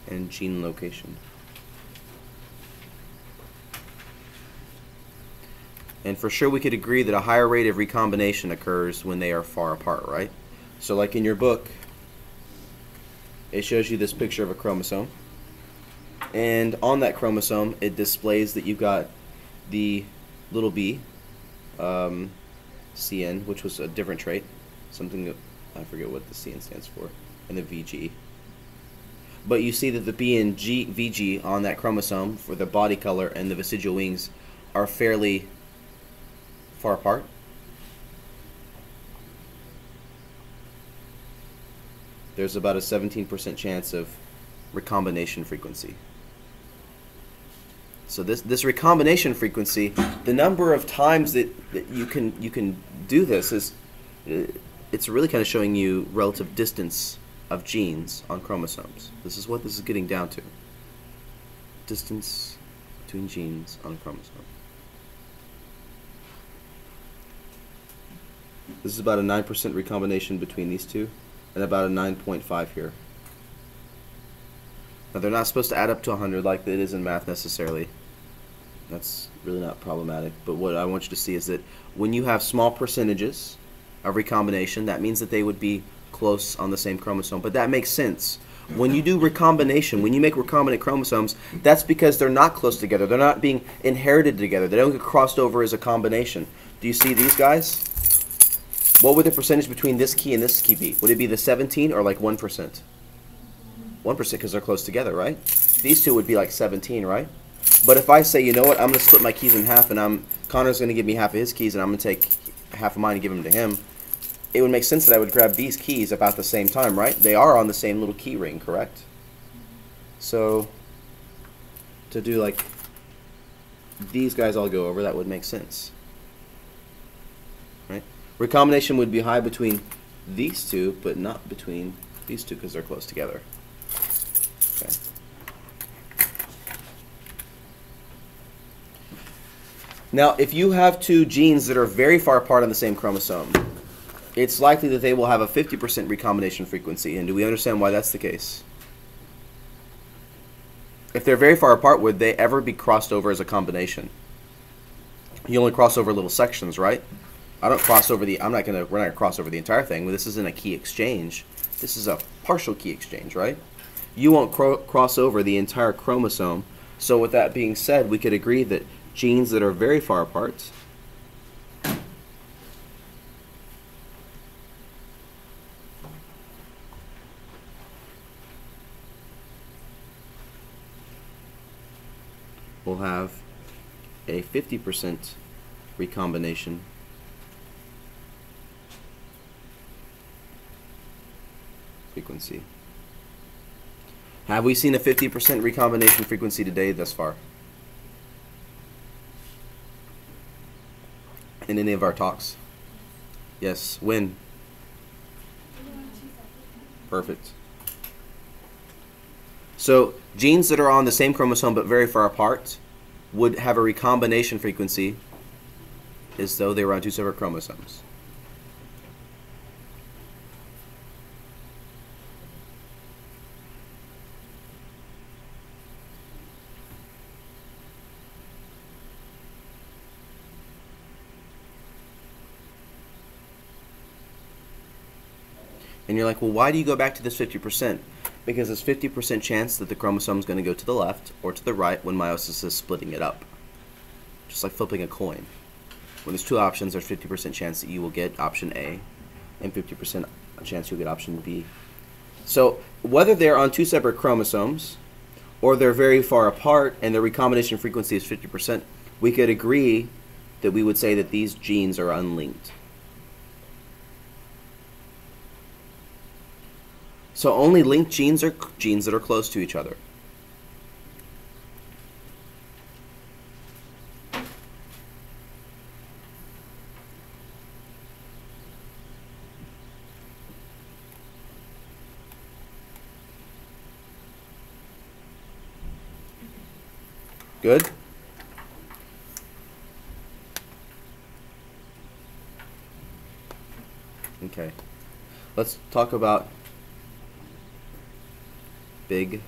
and gene location. And for sure we could agree that a higher rate of recombination occurs when they are far apart, right? So like in your book, it shows you this picture of a chromosome. And on that chromosome, it displays that you've got the little b, CN, which was a different trait. Something that, I forget what the CN stands for, and the VG. But you see that the B and VG on that chromosome for the body color and the vestigial wings are fairly far apart. There's about a 17% chance of recombination frequency. So this recombination frequency, the number of times that you can do this is, it's really kind of showing you relative distance of genes on chromosomes. This is what this is getting down to. Distance between genes on a chromosome. This is about a 9% recombination between these two, and about a 9.5 here. Now they're not supposed to add up to 100 like it is in math necessarily. That's really not problematic. But what I want you to see is that when you have small percentages of recombination, that means that they would be close on the same chromosome. But that makes sense. When you do recombination, when you make recombinant chromosomes, that's because they're not close together. They're not being inherited together. They don't get crossed over as a combination. Do you see these guys? What would the percentage between this key and this key be? Would it be the 17 or like 1%? 1% because they're close together, right? These two would be like 17, right? But if I say, you know what, I'm going to split my keys in half, and Connor's going to give me half of his keys, and I'm going to take half of mine and give them to him, it would make sense that I would grab these keys about the same time, right? They are on the same little key ring, correct? So to do like these guys all go over, that would make sense, right? Recombination would be high between these two, but not between these two because they're close together. Okay. Now, if you have two genes that are very far apart on the same chromosome, it's likely that they will have a 50% recombination frequency. And do we understand why that's the case? If they're very far apart, would they ever be crossed over as a combination? You only cross over little sections, right? I don't cross over we're not gonna cross over the entire thing. This isn't a key exchange. This is a partial key exchange, right? You won't cross over the entire chromosome. So with that being said, we could agree that genes that are very far apart will have a 50% recombination frequency. Have we seen a 50% recombination frequency today thus far? In any of our talks? Yes. When? Perfect. So genes that are on the same chromosome but very far apart would have a recombination frequency as though they were on two separate chromosomes. And you're like, well, why do you go back to this 50%? Because there's 50% chance that the chromosome is going to go to the left or to the right when meiosis is splitting it up. Just like flipping a coin. When there's two options, there's 50% chance that you will get option A and 50% chance you'll get option B. So whether they're on two separate chromosomes or they're very far apart and the recombination frequency is 50%, we could agree that we would say that these genes are unlinked. So only linked genes are genes that are close to each other. Good? Okay. Let's talk about big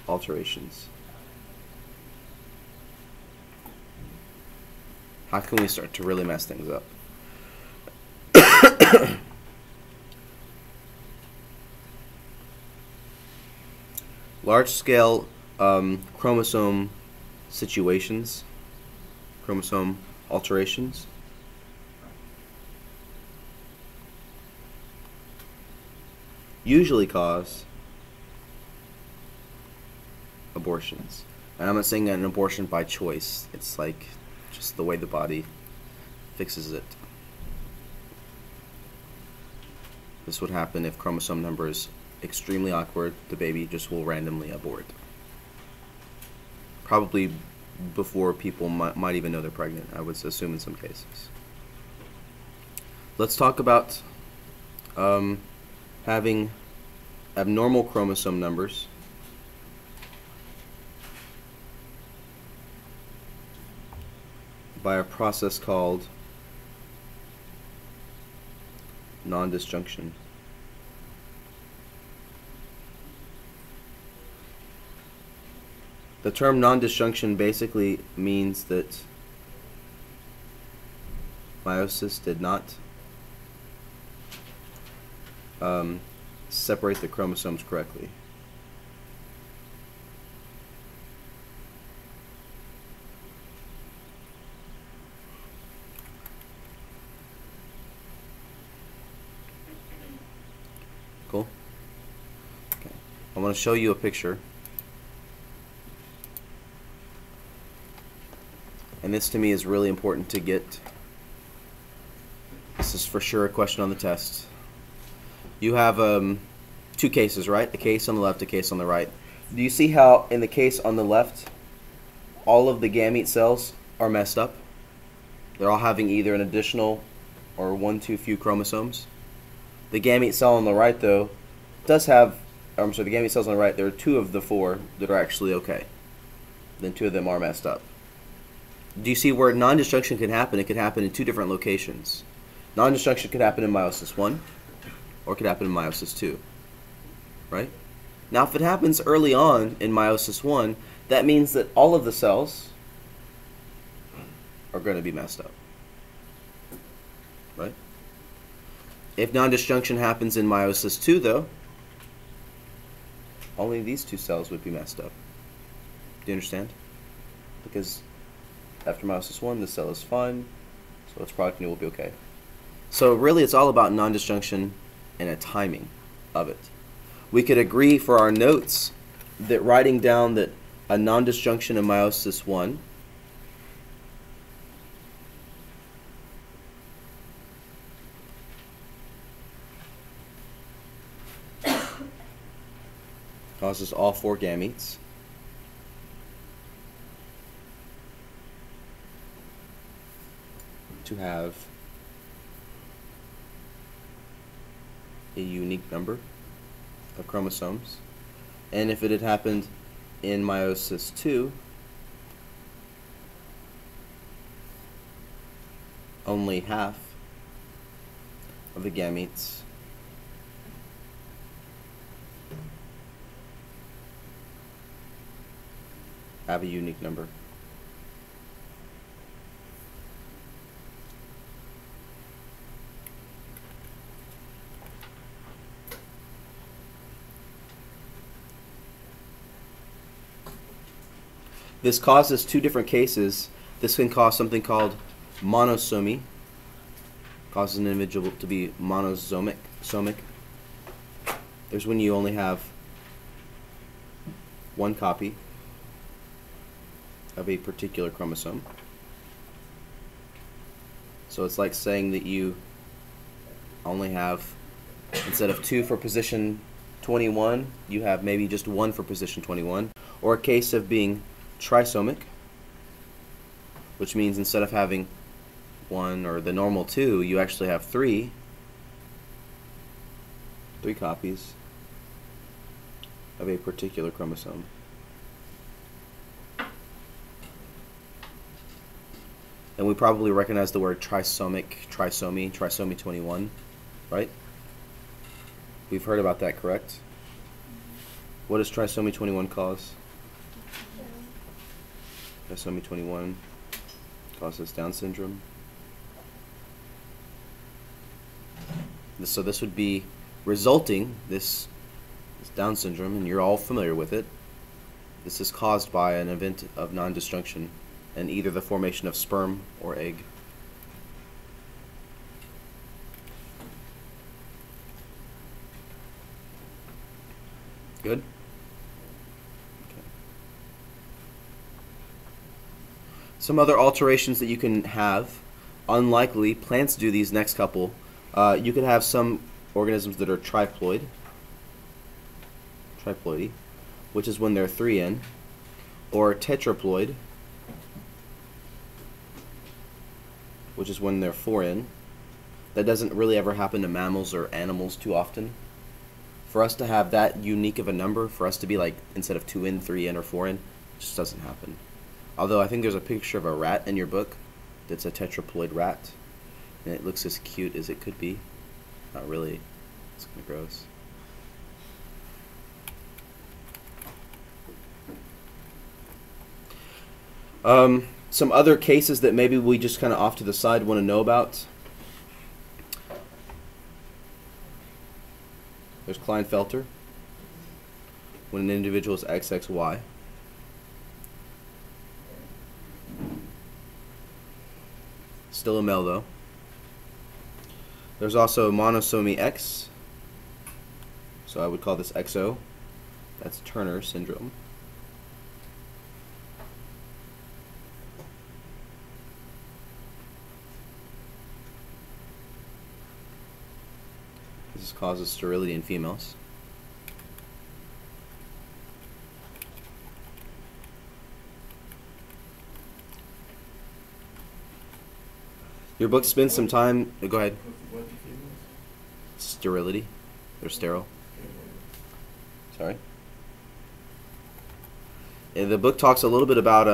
alterations. How can we start to really mess things up? Large-scale chromosome situations, chromosome alterations, usually cause abortions. And I'm not saying an abortion by choice. It's like just the way the body fixes it. This would happen if chromosome number is extremely awkward. The baby just will randomly abort. Probably before people might even know they're pregnant, I would assume in some cases. Let's talk about having abnormal chromosome numbers by a process called non-disjunction. The term non-disjunction basically means that meiosis did not separate the chromosomes correctly. Cool? Okay. I want to show you a picture. And this to me is really important to get. This is for sure a question on the test. You have two cases, right? A case on the left, a case on the right. Do you see how in the case on the left, all of the gamete cells are messed up? They're all having either an additional or one too few chromosomes. The gamete cell on the right, though, does have, the gamete cells on the right, there are 2 of the 4 that are actually okay. Then 2 of them are messed up. Do you see where non-disjunction can happen? It could happen in 2 different locations. Non-disjunction could happen in meiosis 1, or it could happen in meiosis 2, right? Now, if it happens early on in meiosis 1, that means that all of the cells are going to be messed up, right? If non-disjunction happens in meiosis 2, though, only these 2 cells would be messed up. Do you understand? Because after meiosis 1, the cell is fine, so its progeny will be okay. So really, it's all about non-disjunction and a timing of it. We could agree for our notes that writing down that a non-disjunction in meiosis 1 causes all 4 gametes to have a unique number of chromosomes. And if it had happened in meiosis 2, only half of the gametes have a unique number. This causes 2 different cases. This can cause something called monosomy, causes an individual to be monosomic. There's when you only have 1 copy of a particular chromosome. So it's like saying that you only have, instead of 2 for position 21, you have maybe just 1 for position 21. Or a case of being trisomic, which means instead of having 1 or the normal 2, you actually have 3 copies of a particular chromosome. And we probably recognize the word trisomy 21, right? We've heard about that, correct? What does trisomy 21 cause? Trisomy 21 causes Down syndrome. So this would be resulting, this Down syndrome, and you're all familiar with it. This is caused by an event of non-disjunction and either the formation of sperm or egg. Good? Okay. Some other alterations that you can have, unlikely, plants do these next couple. You could have some organisms that are triploidy, which is when they're 3N, or tetraploid, which is when they're 4N. That doesn't really ever happen to mammals or animals too often. For us to have that unique of a number, for us to be like, instead of 2N, 3N, or 4N, just doesn't happen. Although I think there's a picture of a rat in your book that's a tetraploid rat, and it looks as cute as it could be. Not really. It's kind of gross. Some other cases that maybe we just kind of off to the side want to know about. There's Klinefelter, when an individual is XXY. Still a male though. There's also monosomy X, so I would call this XO. That's Turner syndrome. This causes sterility in females. Your book spends some time. Go ahead. Sterility. They're sterile. Sorry. And the book talks a little bit about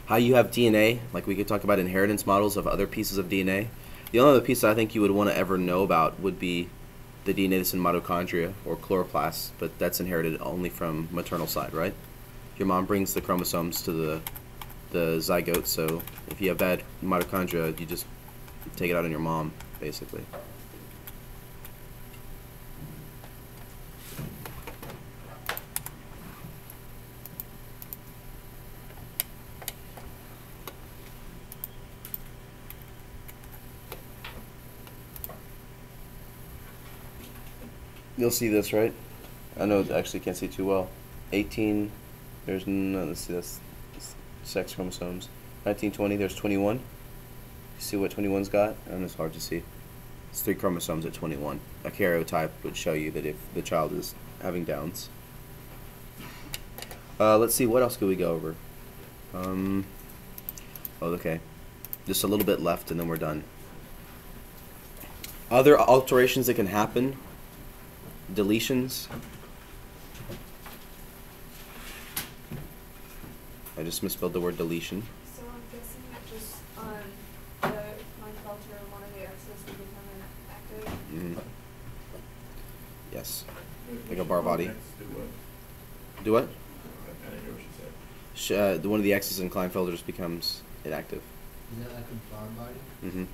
how you have DNA. Like we could talk about inheritance models of other pieces of DNA. The only other piece I think you would want to ever know about would be the DNA that's in mitochondria or chloroplasts, but that's inherited only from maternal side, right? Your mom brings the chromosomes to the zygote, so if you have bad mitochondria, you just take it out on your mom, basically. You'll see this, right? I know I actually can't see too well. 18, there's no, let's see, that's sex chromosomes. 19, 20, there's 21. You see what 21's got? And it's hard to see. It's 3 chromosomes at 21. A karyotype would show you that if the child is having Downs. Let's see, what else could we go over? Oh, okay. Just a little bit left and then we're done. Other alterations that can happen. Deletions. I just misspelled the word deletion. So I'm guessing that just the Klinefelter, one of the X's will become inactive. Mm-hmm. Yes. Like a bar body. Do what? I didn't know what she said. One of the X's in Klinefelter just becomes inactive. Is that like a bar body? Mm-hmm.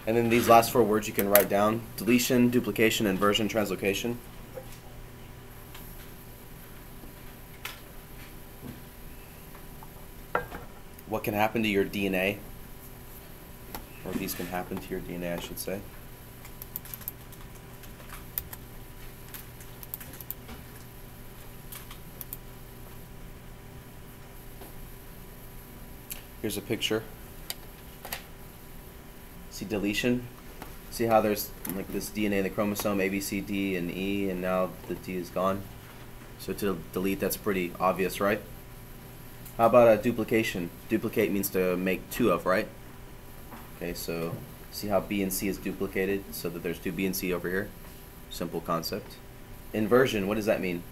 And then these last 4 words you can write down: deletion, duplication, inversion, translocation. What can happen to your DNA? Or these can happen to your DNA, I should say. Here's a picture. See deletion? See how there's like this DNA in the chromosome, A, B, C, D, and E, and now the D is gone? So to delete, that's pretty obvious, right? How about a duplication? Duplicate means to make 2 of, right? Okay, so see how B and C is duplicated so that there's 2 B and C over here? Simple concept. Inversion, what does that mean?